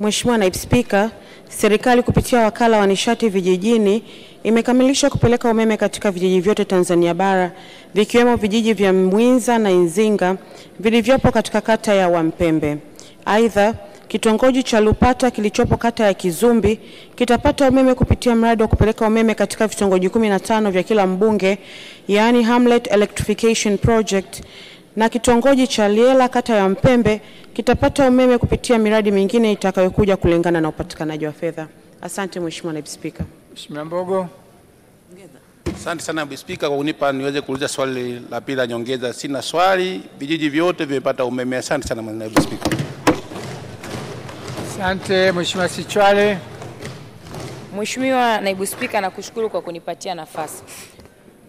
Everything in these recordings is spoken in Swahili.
Mheshimiwa Naibu Spika, serikali kupitia wakala wa nishati vijijini imekamilisha kupeleka umeme katika vijiji vyote Tanzania bara vikiwemo vijiji vya Mwinza na Inzinga vilivyopo katika kata ya Wampembe. Aidha, kitongoji cha Lupata kilichopo kata ya Kizumbi kitapata umeme kupitia mradi wa kupeleka umeme katika vitongoji 15 vya kila mbunge, yani Hamlet Electrification Project, na kitongoji cha Liela kata ya Mpembe kitapata umeme kupitia miradi mingine itakayokuja kulingana na upatikanaji wa fedha. Asante Mheshimiwa Naibu Spika. Mheshimiwa Mbogo. Asante sana Naibu Spika kwa kunipa niweze kuuliza swali la pili la nyongeza. Sina swali, vijiji vyote vimepata umeme. Asante sana Naibu Spika. Asante Mheshimiwa Sichwale. Mheshimiwa Naibu Spika, nakushukuru kwa kunipatia nafasi.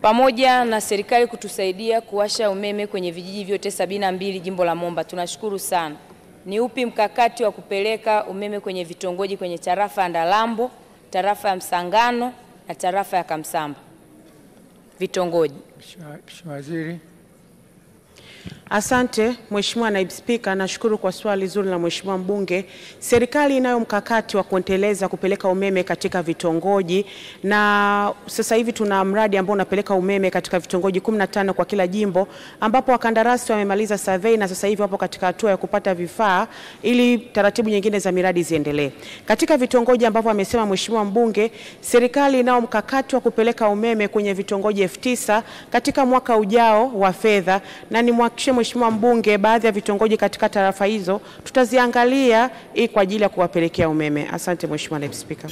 Pamoja na serikali kutusaidia kuwasha umeme kwenye vijiji vyote 72 jimbo la Momba, tunashukuru sana. Ni upi mkakati wa kupeleka umeme kwenye vitongoji kwenye tarafa ya Ndalambo, tarafa ya Msangano na tarafa ya Kamsamba? Vitongoji. Mheshimiwa Waziri. Asante Mheshimiwa Naibu Spika, nashukuru kwa swali zuri la Mheshimiwa mbunge. Serikali inayo mkakati wa kuendeleza kupeleka umeme katika vitongoji, na sasa hivi tuna mradi ambao unapeleka umeme katika vitongoji 15 kwa kila jimbo, ambapo wakandarasi wamemaliza survey na sasa hivi wapo katika hatua ya kupata vifaa ili taratibu nyingine za miradi ziendelee. Katika vitongoji ambavyo amesema Mheshimiwa mbunge, serikali inayo mkakati wa kupeleka umeme kwenye vitongoji 9,000 katika mwaka ujao wa fedha, na ni Mheshimiwa mbunge, baadhi ya vitongoji katika tarafa hizo tutaziangalia kwa ajili ya kuwapelekea umeme. Asante Mheshimiwa Naibu Spika.